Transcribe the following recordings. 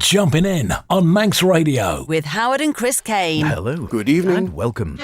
Jumpin' In on Manx Radio. With Howard and Chris Kane. Hello. Good evening. And welcome.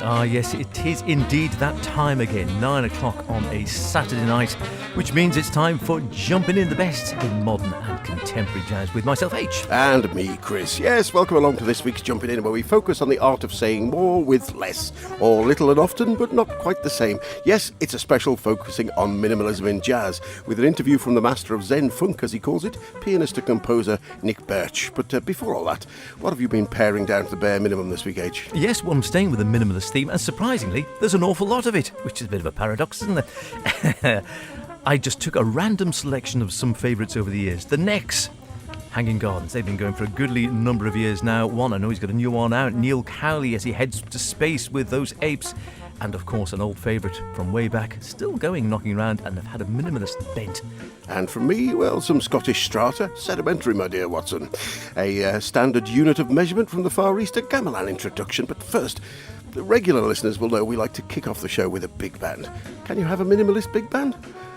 Ah, yes, it is indeed that time again, 9 o'clock on a Saturday night, which means it's time for Jumping In, the best in modern and contemporary jazz with myself, H. And me, Chris. Yes, welcome along to this week's Jumping In, where we focus on the art of saying more with less, or little and often, but not quite the same. Yes, it's a special focusing on minimalism in jazz, with an interview from the master of Zen-funk, as he calls it, pianist and composer Nik Bartsch. But before all that, what have you been paring down to the bare minimum this week, H? Yes, well, I'm staying with a minimalist theme, and surprisingly, there's an awful lot of it, which is a bit of a paradox, isn't it? I just took a random selection of some favourites over the years. The Necks, Hanging Gardens, they've been going for a goodly number of years now. One, I know he's got a new one out, Neil Cowley, as he heads to space with those apes. And of course, an old favourite from way back, still going, knocking around, and have had a minimalist bent. And from me, well, some Scottish strata, sedimentary, my dear Watson. A standard unit of measurement from the Far East, a gamelan introduction. But first, the regular listeners will know we like to kick off the show with a big band. Can you have a minimalist big band?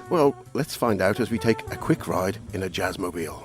Well, let's find out as we take a quick ride in a jazzmobile.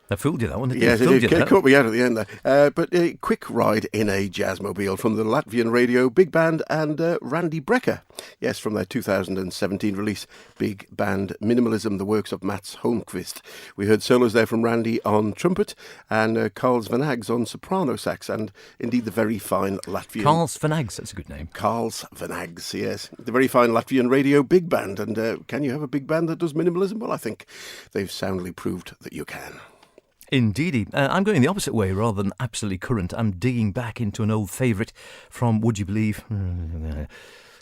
That That fooled you, that one. Yes, Fooled it you, did. that. Caught me out at the end there. But a quick ride in a jazzmobile from the Latvian radio Big Band and Randy Brecker. Yes, from their 2017 release, Big Band Minimalism, the works of Mats Holmqvist. We heard solos there from Randy on trumpet and Carls Van Ag's on soprano sax, and indeed the very fine Latvian... Carls Van Ag's, that's a good name. Carls Van Ag's, yes. The very fine Latvian radio Big Band. And can you have a big band that does minimalism? Well, I think they've soundly proved that you can. Indeedy. I'm going the opposite way rather than absolutely current. I'm digging back into an old favourite from, would you believe,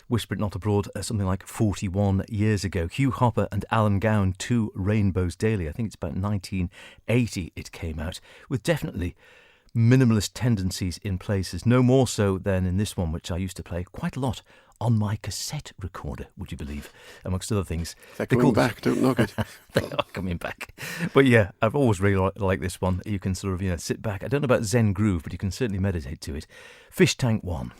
whisper it not abroad, something like 41 years ago. Hugh Hopper and Alan Gowan, Two Rainbows Daily. I think it's about 1980 it came out, with definitely minimalist tendencies in places. No more so than in this one, which I used to play quite a lot on my cassette recorder, would you believe, amongst other things. They're coming back, don't knock it. They are coming back. But yeah, I've always really liked this one. You can sort of, sit back. I don't know about Zen Groove, but you can certainly meditate to it. Fish Tank 1.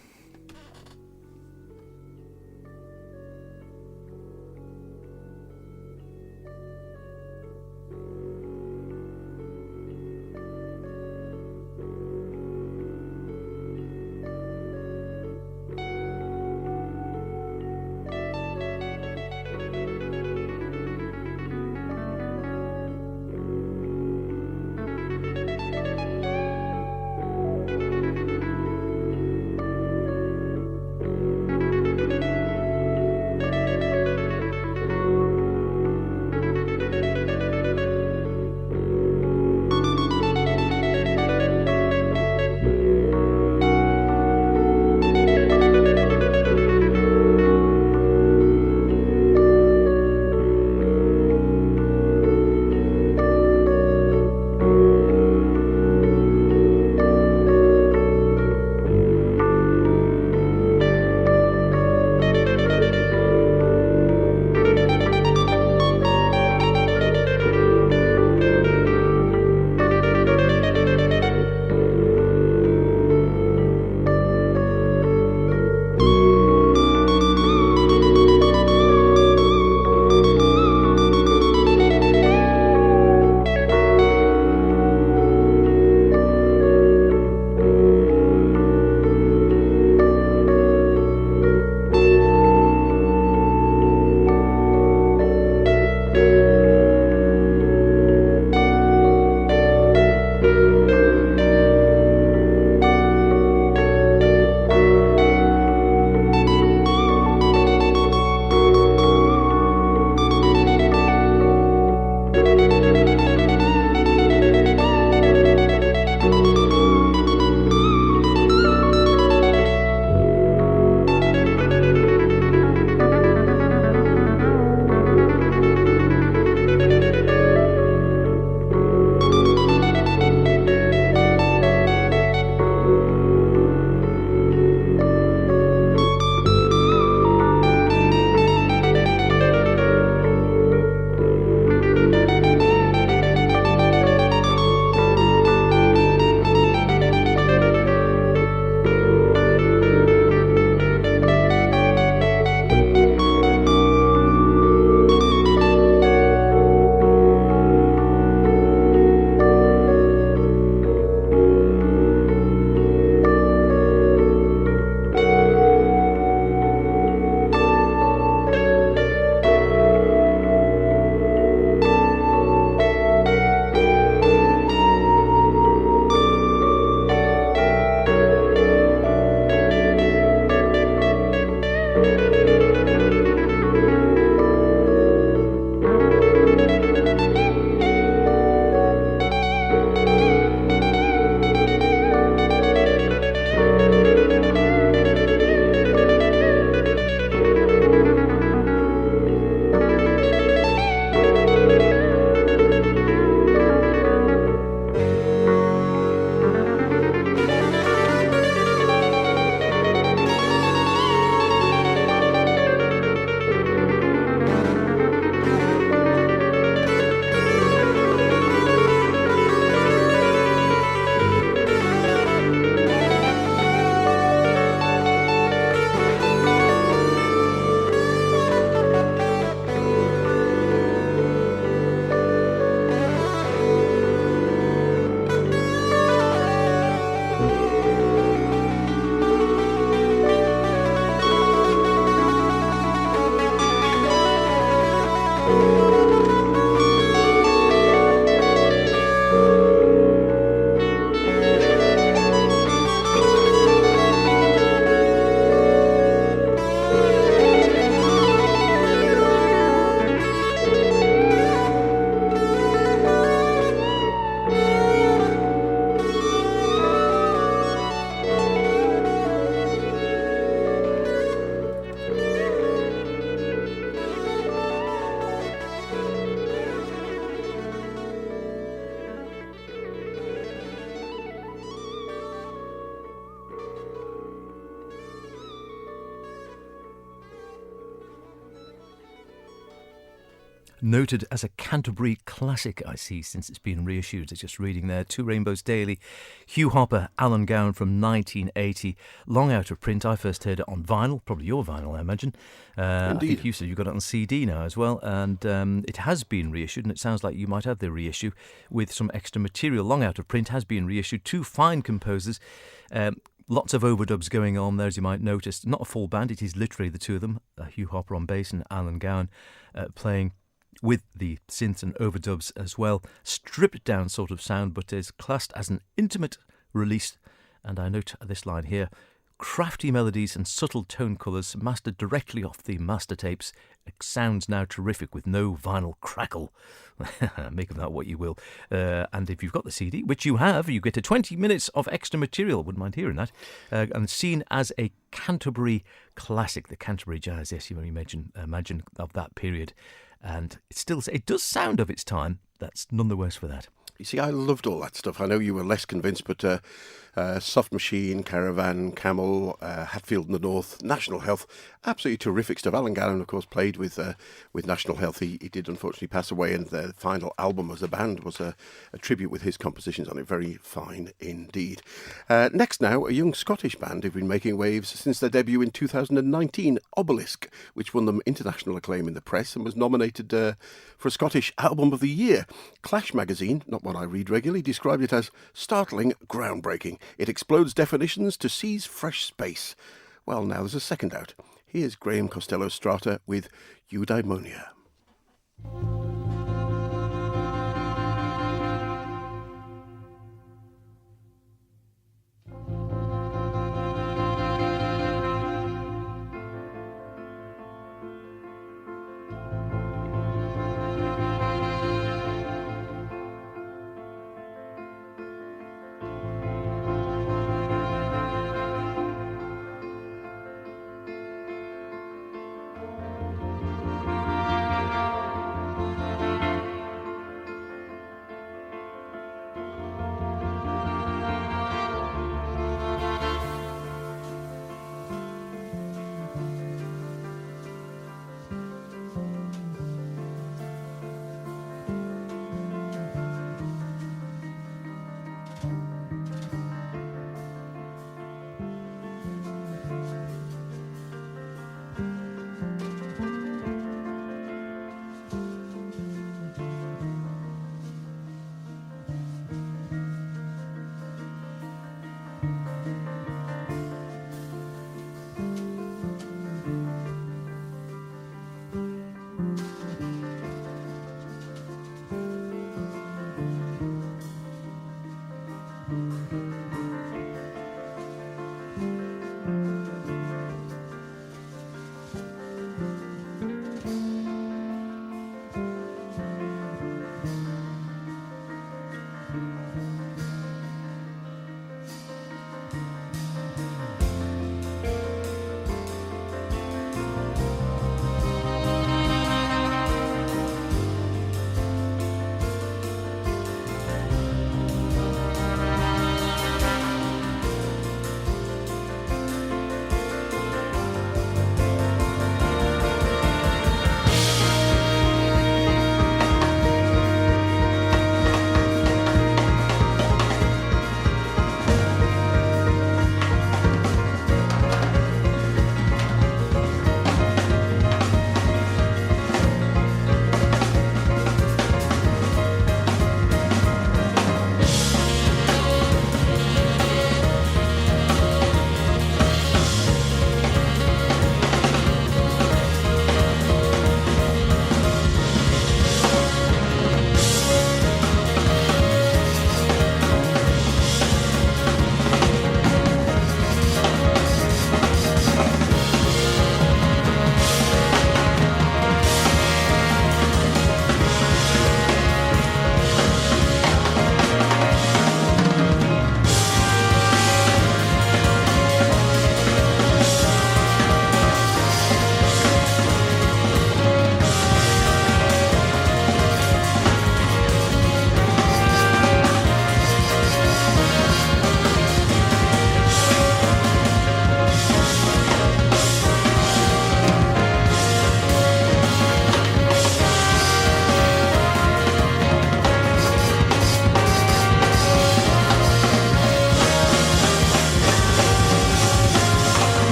noted as a Canterbury classic, I see, since it's been reissued. It's just reading there. Two Rainbows Daily, Hugh Hopper, Alan Gowan from 1980. Long out of print. I first heard it on vinyl, probably your vinyl, I imagine. I think you said you got it on CD now as well, and it has been reissued, and it sounds like you might have the reissue with some extra material. Long out of print has been reissued. Two fine composers. Lots of overdubs going on there, as you might notice. Not a full band, it is literally the two of them, Hugh Hopper on bass and Alan Gowan playing with the synths and overdubs as well. Stripped down sort of sound, but is classed as an intimate release. And I note this line here: crafty melodies and subtle tone colours mastered directly off the master tapes. It sounds now terrific with no vinyl crackle. Make of that what you will. And if you've got the CD, which you have, you get 20 minutes of extra material. Wouldn't mind hearing that. And seen as a Canterbury classic, the Canterbury Jazz. Yes, you imagine of that period. And it does sound of its time. That's none the worse for that. You see, I loved all that stuff. I know you were less convinced, but Soft Machine, Caravan, Camel, Hatfield in the North, National Health, absolutely terrific stuff. Alan Gowan, of course, played with National Health. He did unfortunately pass away, and the final album as a band was a tribute with his compositions on it. Very fine indeed. Next now, a young Scottish band who've been making waves since their debut in 2019, Obelisk, which won them international acclaim in the press and was nominated for a Scottish Album of the Year. Clash magazine, not one I read regularly, described it as startling, groundbreaking. It explodes definitions to seize fresh space. Well, now there's a second out. Here's Graham Costello Strata with Eudaimonia.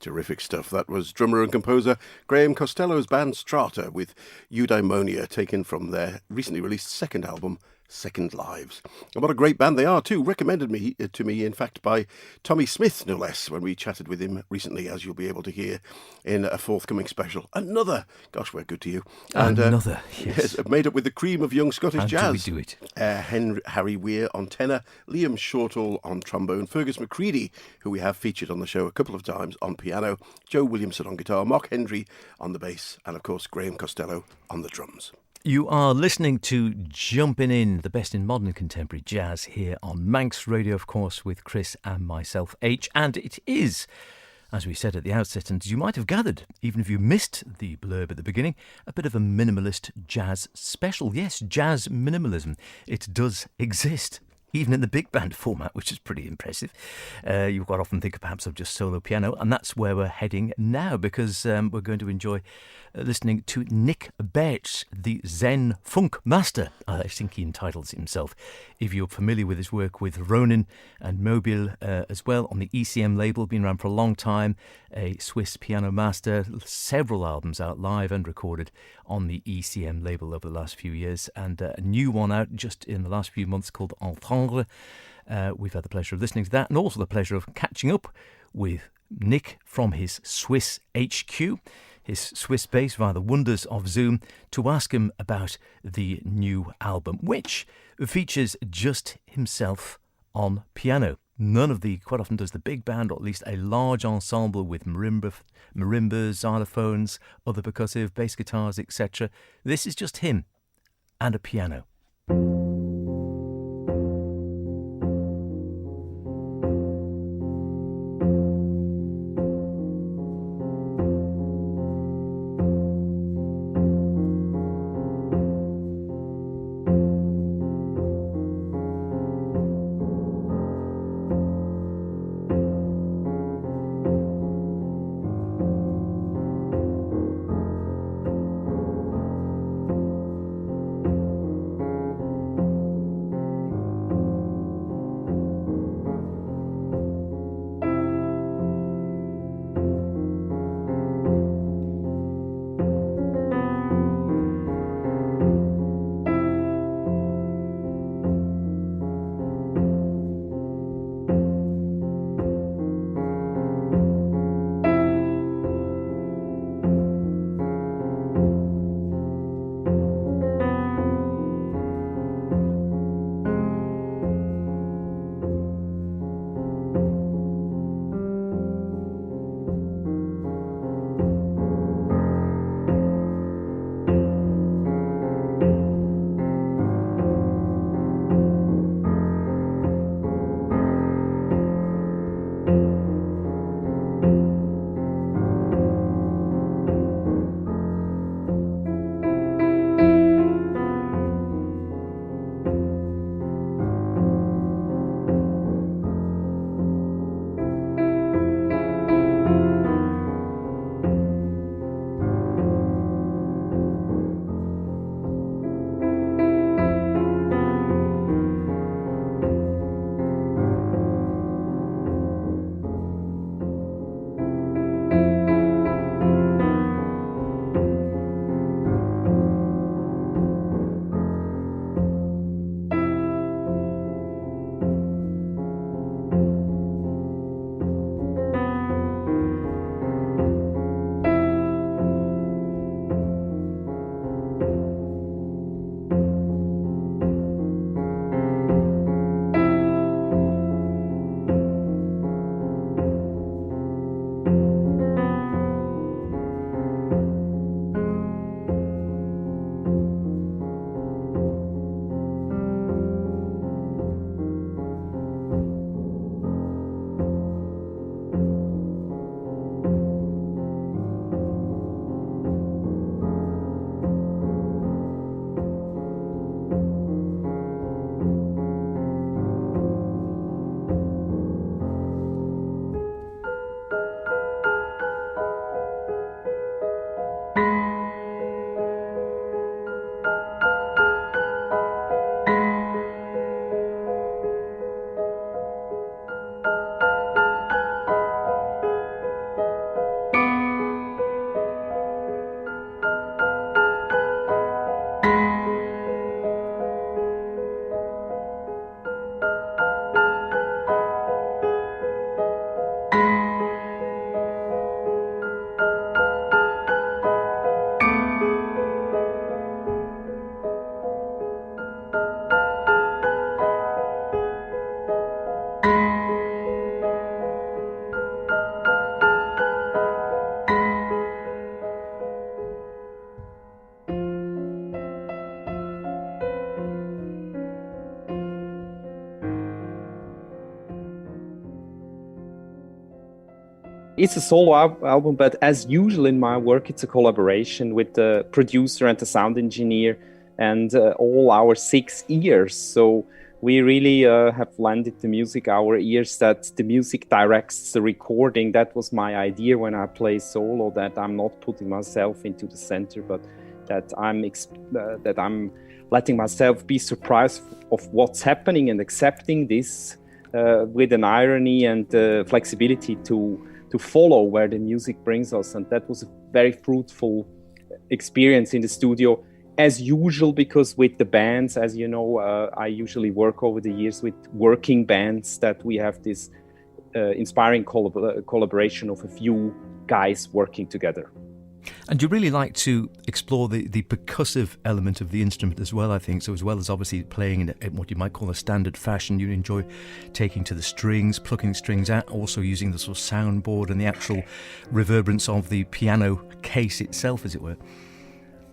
Terrific stuff. That was drummer and composer Graham Costello's band Strata with Eudaimonia, taken from their recently released second album, Second Lives. And what a great band they are too. Recommended to me, in fact, by Tommy Smith, no less, when we chatted with him recently, as you'll be able to hear in a forthcoming special. Another, gosh, we're good to you. And, Another, yes. Made up with the cream of young Scottish How jazz. do we do it? Harry Weir on tenor, Liam Shortall on trombone, Fergus McCready, who we have featured on the show a couple of times, on piano, Joe Williamson on guitar, Mark Hendry on the bass, and of course Graham Costello on the drums. You are listening to Jumpin' In, the best in modern and contemporary jazz, here on Manx Radio, of course, with Chris and myself, H. And it is, as we said at the outset, and as you might have gathered, even if you missed the blurb at the beginning, a bit of a minimalist jazz special. Yes, jazz minimalism. It does exist, even in the big band format, which is pretty impressive. You quite often think perhaps of just solo piano, and that's where we're heading now, because we're going to enjoy listening to Nik Bartsch, the Zen-funk master, I think he entitles himself. If you're familiar with his work with Ronin and Mobile as well, on the ECM label, been around for a long time, a Swiss piano master, several albums out live and recorded on the ECM label over the last few years, and a new one out just in the last few months called Entendre. We've had the pleasure of listening to that, and also the pleasure of catching up with Nik from his Swiss HQ, his Swiss base via the wonders of Zoom, to ask him about the new album, which features just himself on piano. None of the, quite often does the big band, or at least a large ensemble with marimbas, xylophones, other percussive, bass guitars, etc. This is just him and a piano. It's a solo album, but as usual in my work, it's a collaboration with the producer and the sound engineer and all our 6 ears. So we really have landed the music, our ears, that the music directs the recording. That was my idea when I play solo, that I'm not putting myself into the center, but that I'm letting myself be surprised of what's happening and accepting this with an irony and flexibility to follow where the music brings us. And that was a very fruitful experience in the studio, as usual, because with the bands, as you know, I usually work over the years with working bands, that we have this inspiring collaboration of a few guys working together. And you really like to explore the percussive element of the instrument as well, I think. So as well as obviously playing in what you might call a standard fashion, you enjoy taking to the strings, plucking strings out, also using the sort of soundboard and the actual reverberance of the piano case itself, as it were.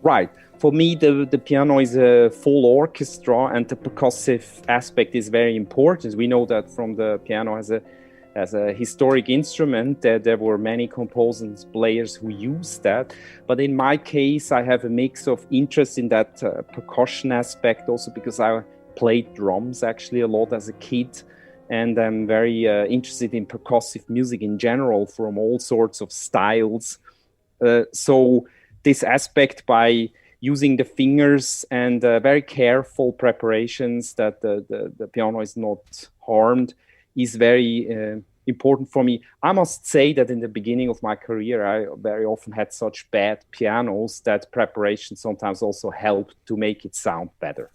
Right. For me, the piano is a full orchestra, and the percussive aspect is very important. We know that from the piano as a historic instrument, that there were many composers and players who used that. But in my case, I have a mix of interest in that percussion aspect, also because I played drums actually a lot as a kid. And I'm very interested in percussive music in general, from all sorts of styles. So this aspect, by using the fingers and very careful preparations that the piano is not harmed, is very important for me. I must say that in the beginning of my career, I very often had such bad pianos that preparation sometimes also helped to make it sound better.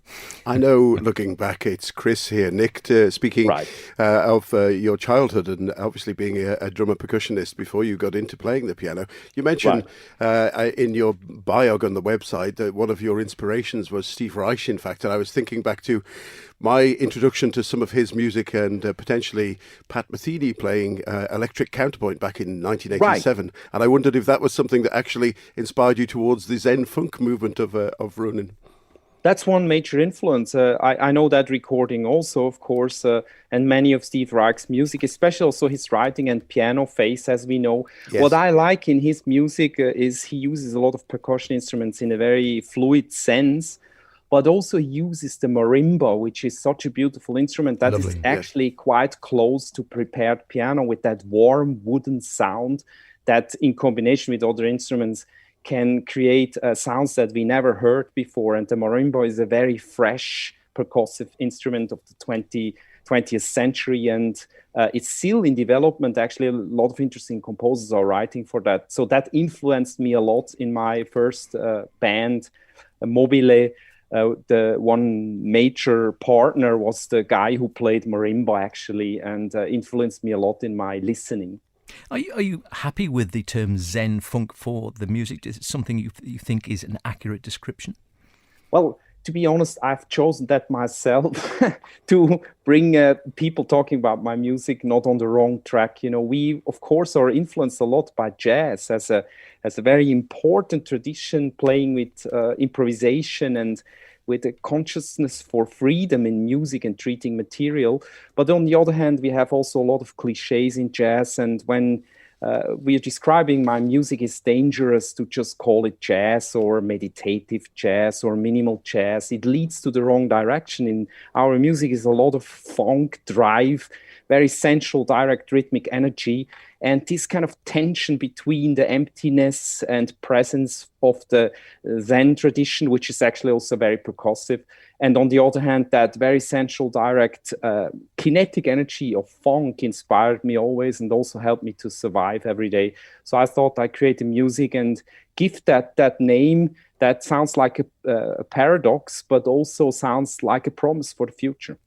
I know, looking back, it's Chris here. Nik, speaking of your childhood and obviously being a drummer percussionist before you got into playing the piano, you mentioned in your biog on the website that one of your inspirations was Steve Reich, in fact, and I was thinking back to my introduction to some of his music and potentially Pat Metheny playing electric counterpoint back in 1987. And I wondered if that was something that actually inspired you towards the Zen-funk movement of Ronin. That's one major influence. I know that recording also, of course, and many of Steve Reich's music, especially also his writing and piano face, as we know. Yes. What I like in his music is he uses a lot of percussion instruments in a very fluid sense, but also uses the marimba, which is such a beautiful instrument that is actually quite close to prepared piano, with that warm wooden sound that in combination with other instruments can create sounds that we never heard before. And the marimba is a very fresh percussive instrument of the 20th century, and it's still in development. Actually, a lot of interesting composers are writing for that. So that influenced me a lot in my first band, Mobile. The one major partner was the guy who played marimba, actually, and influenced me a lot in my listening. Are you happy with the term Zen-funk for the music? Is it something you think is an accurate description? Well, to be honest, I've chosen that myself to bring people talking about my music not on the wrong track. You know, we, of course, are influenced a lot by jazz as a very important tradition, playing with improvisation and with a consciousness for freedom in music and treating material. But on the other hand, we have also a lot of cliches in jazz. And when we are describing my music, it's dangerous to just call it jazz or meditative jazz or minimal jazz. It leads to the wrong direction. In our music is a lot of funk, drive, very sensual, direct rhythmic energy. And this kind of tension between the emptiness and presence of the Zen tradition, which is actually also very percussive, and on the other hand, that very sensual, direct, kinetic energy of funk inspired me always and also helped me to survive every day. So I thought I'd create a music and give that name that sounds like a paradox, but also sounds like a promise for the future.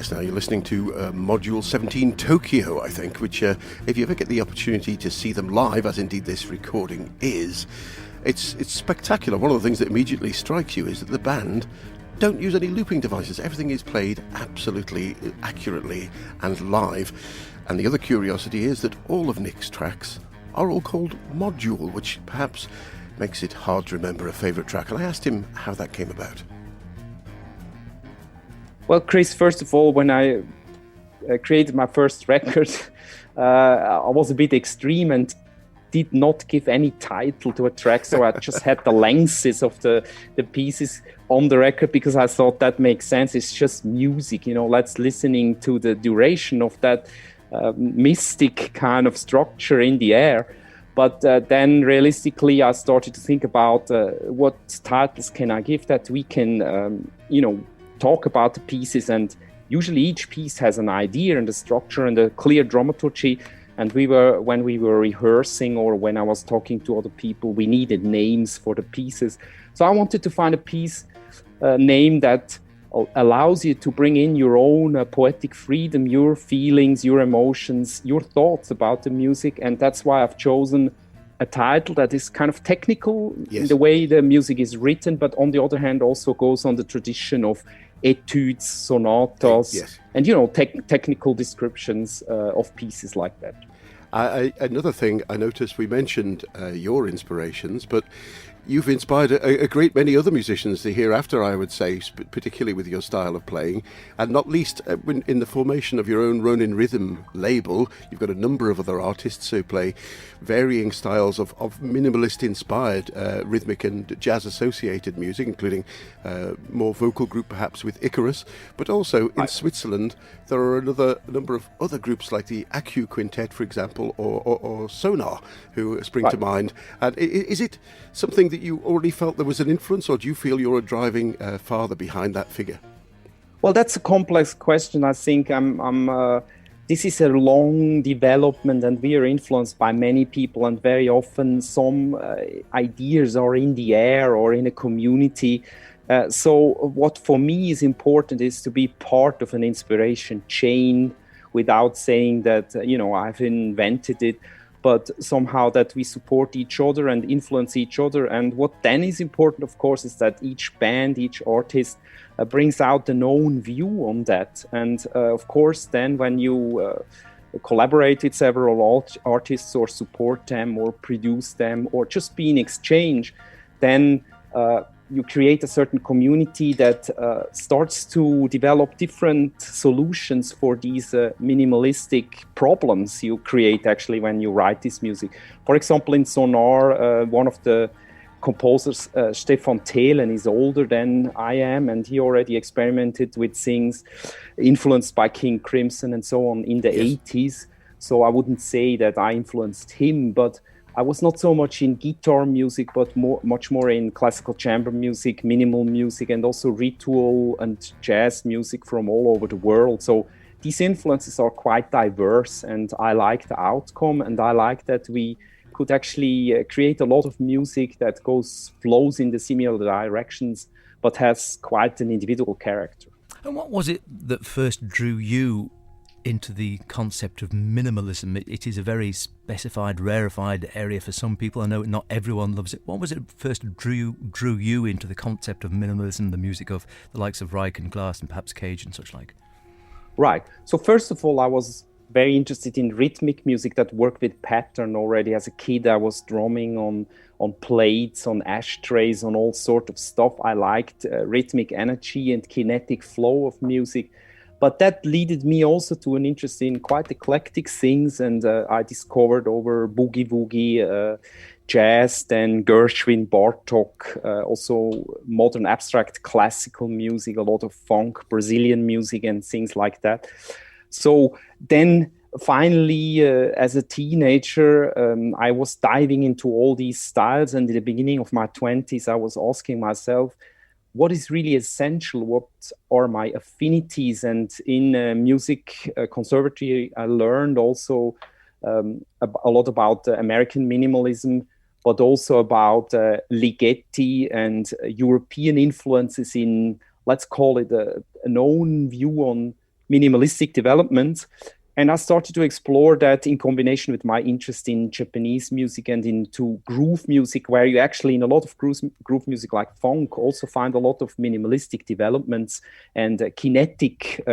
Yes, now you're listening to Module 17 Tokyo, I think, which if you ever get the opportunity to see them live, as indeed this recording is, it's spectacular. One of the things that immediately strikes you is that the band don't use any looping devices. Everything is played absolutely accurately and live. And the other curiosity is that all of Nik's tracks are all called Module, which perhaps makes it hard to remember a favourite track. And I asked him how that came about. Well, Chris, first of all, when I created my first record, I was a bit extreme and did not give any title to a track. So I just had the lengths of the pieces on the record because I thought that makes sense. It's just music, let's listening to the duration of that mystic kind of structure in the air. But then realistically, I started to think about what titles can I give that we can, talk about the pieces. And usually each piece has an idea and a structure and a clear dramaturgy. And when we were rehearsing or when I was talking to other people, we needed names for the pieces. So I wanted to find a piece name that allows you to bring in your own poetic freedom, your feelings, your emotions, your thoughts about the music. And that's why I've chosen a title that is kind of technical in the way the music is written, but on the other hand also goes on the tradition of etudes, sonatas, and technical descriptions of pieces like that. Another thing I noticed, we mentioned your inspirations, but you've inspired a great many other musicians the hereafter, I would say, particularly with your style of playing, and not least in the formation of your own Ronin Rhythm label. You've got a number of other artists who play varying styles of minimalist-inspired rhythmic and jazz-associated music, including more vocal group perhaps with Icarus, but also in Switzerland there are a number of other groups like the Acu Quintet, for example, or Sonar, who spring to mind. And is it something that you already felt there was an influence, or do you feel you're a driving father behind that figure? Well, that's a complex question. I think this is a long development, and we are influenced by many people, and very often some ideas are in the air or in a community. So what for me is important is to be part of an inspiration chain without saying that, I've invented it, but somehow that we support each other and influence each other. And what then is important, of course, is that each band, each artist brings out an own view on that. And of course, then when you collaborate with several artists or support them or produce them or just be in exchange, then you create a certain community that starts to develop different solutions for these minimalistic problems you create actually when you write this music. For example, in Sonar, one of the composers, Stefan Thelen, is older than I am, and he already experimented with things influenced by King Crimson and so on in the 80s. So I wouldn't say that I influenced him, but I was not so much in guitar music, but much more in classical chamber music, minimal music, and also ritual and jazz music from all over the world. So these influences are quite diverse, and I like the outcome, and I like that we could actually create a lot of music that flows in the similar directions, but has quite an individual character. And what was it that first drew you into the concept of minimalism? It is a very specified, rarefied area for some people. I know not everyone loves it. What was it that first drew you into the concept of minimalism, the music of the likes of Reich and Glass and perhaps Cage and such like? Right. So first of all, I was very interested in rhythmic music that worked with pattern already. As a kid, I was drumming on plates, on ashtrays, on all sorts of stuff. I liked rhythmic energy and kinetic flow of music. But that led me also to an interest in quite eclectic things, and I discovered over boogie-woogie, jazz, then Gershwin, Bartok, also modern abstract classical music, a lot of funk, Brazilian music and things like that. So then finally, as a teenager, I was diving into all these styles, and in the beginning of my 20s, I was asking myself, what is really essential? What are my affinities? And in music conservatory, I learned also a lot about American minimalism, but also about Ligeti and European influences in, let's call it an own view on minimalistic development. And I started to explore that in combination with my interest in Japanese music and into groove music, where you actually, in a lot of groove music like funk, also find a lot of minimalistic developments and kinetic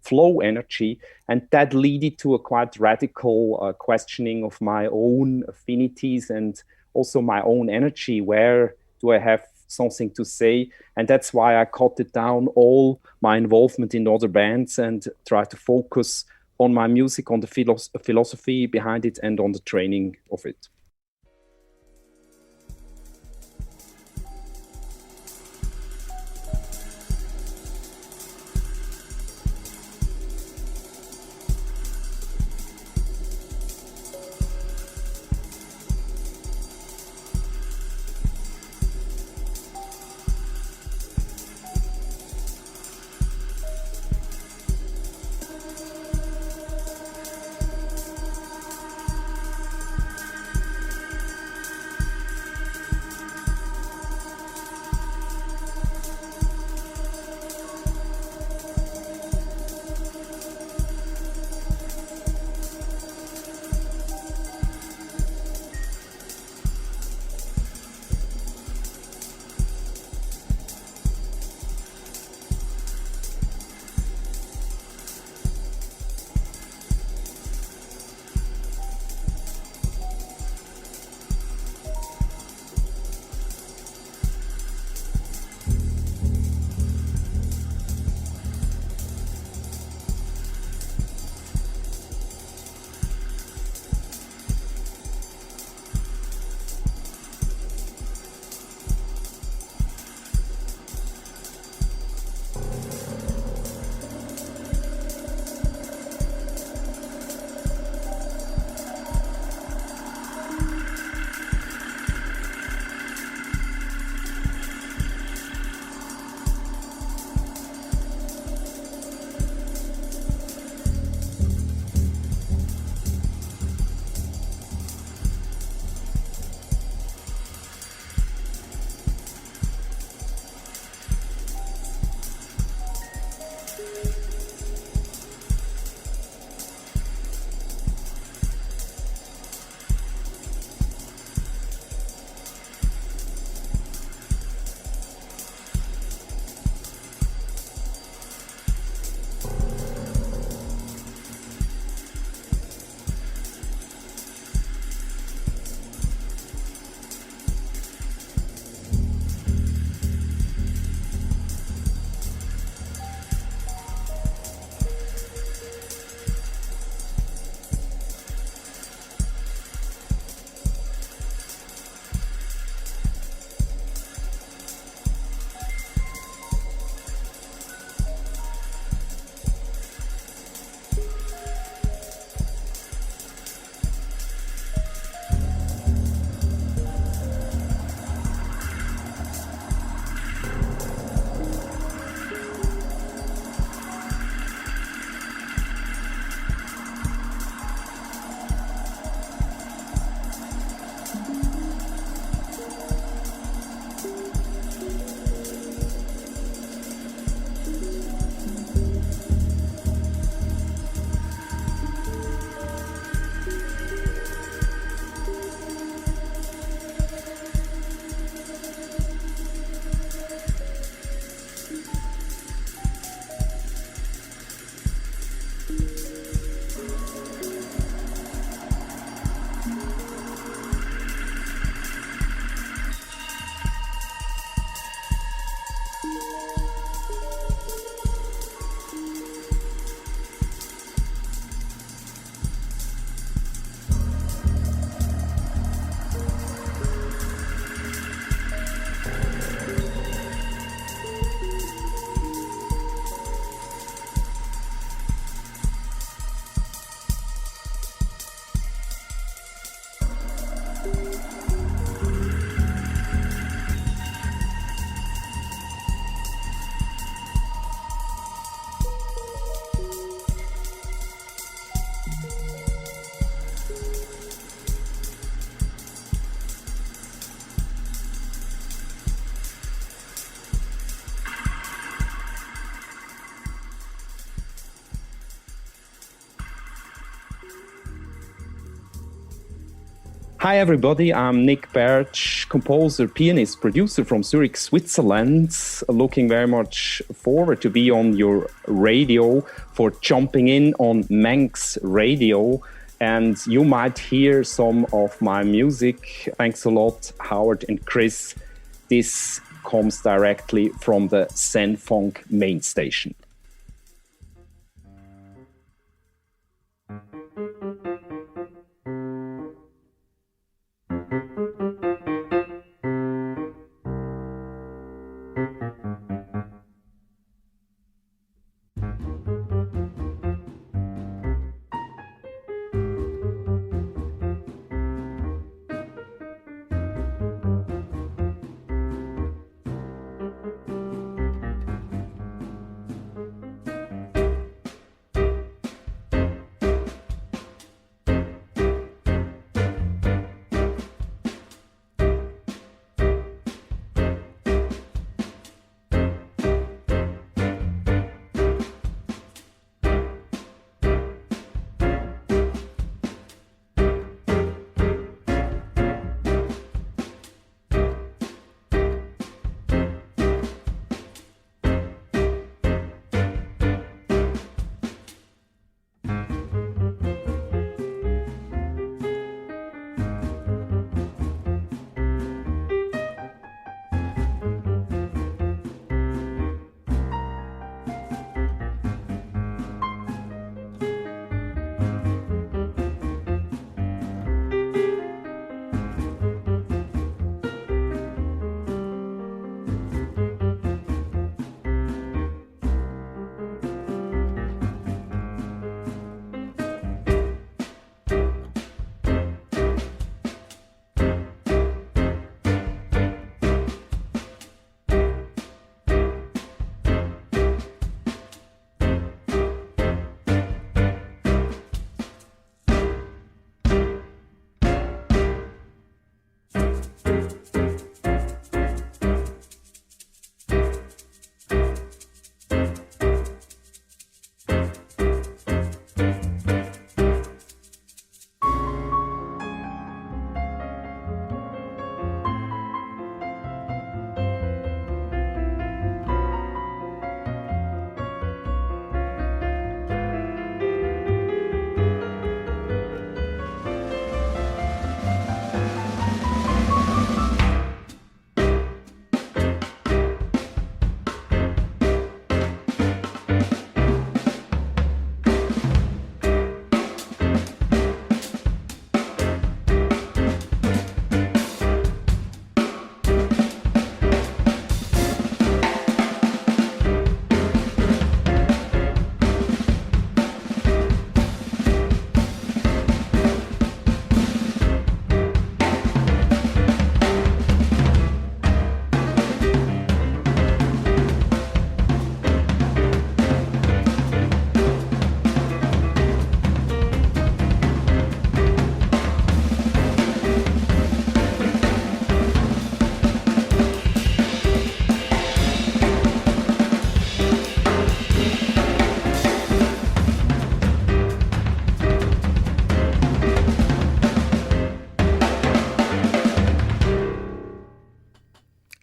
flow energy. And that led to a quite radical questioning of my own affinities and also my own energy. Where do I have something to say? And that's why I cut it down all my involvement in other bands and try to focus on my music, on the philosophy behind it, and on the training of it. Hi everybody, I'm Nik Bartsch, composer, pianist, producer from Zurich, Switzerland. Looking very much forward to be on your radio for Jumping In on Manx Radio. And you might hear some of my music. Thanks a lot, Howard and Chris. This comes directly from the Zen-funk main station.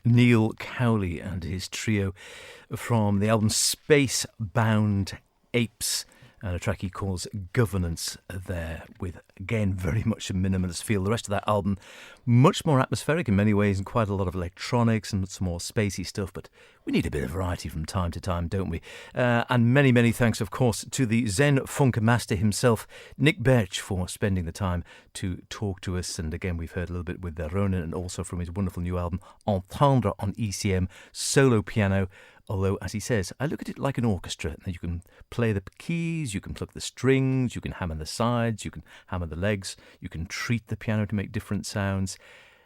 Neil Cowley and his trio from the album Space-Bound Apes, and a track he calls Governance there, with, again, very much a minimalist feel. The rest of that album, much more atmospheric in many ways, and quite a lot of electronics and some more spacey stuff, but we need a bit of variety from time to time, don't we? And many, many thanks, of course, to the Zen-funk master himself, Nik Bartsch, for spending the time to talk to us. And again, we've heard a little bit with Ronan, and also from his wonderful new album, Entendre on ECM, solo piano. Although, as he says, I look at it like an orchestra. You can play the keys, you can pluck the strings, you can hammer the sides, you can hammer the legs, you can treat the piano to make different sounds.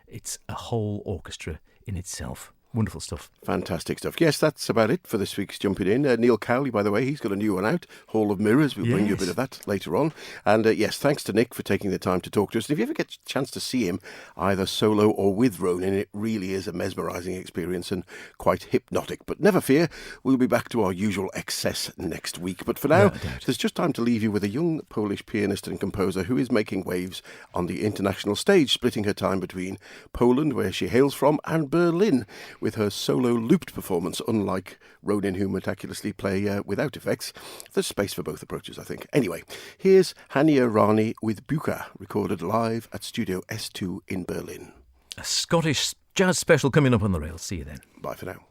It's a whole orchestra in itself. Wonderful stuff. Fantastic stuff. Yes, that's about it for this week's Jumping In. Neil Cowley, by the way, he's got a new one out, Hall of Mirrors. We'll bring you a bit of that later on. And yes, thanks to Nik for taking the time to talk to us. And if you ever get a chance to see him, either solo or with Ronan, it really is a mesmerising experience and quite hypnotic. But never fear, we'll be back to our usual excess next week. But for now, there's just time to leave you with a young Polish pianist and composer who is making waves on the international stage, splitting her time between Poland, where she hails from, and Berlin, with her solo looped performance. Unlike Ronan, who meticulously play without effects, there's space for both approaches, I think. Anyway, here's Hania Rani with Buka, recorded live at Studio S2 in Berlin. A Scottish jazz special coming up on the rails. See you then. Bye for now.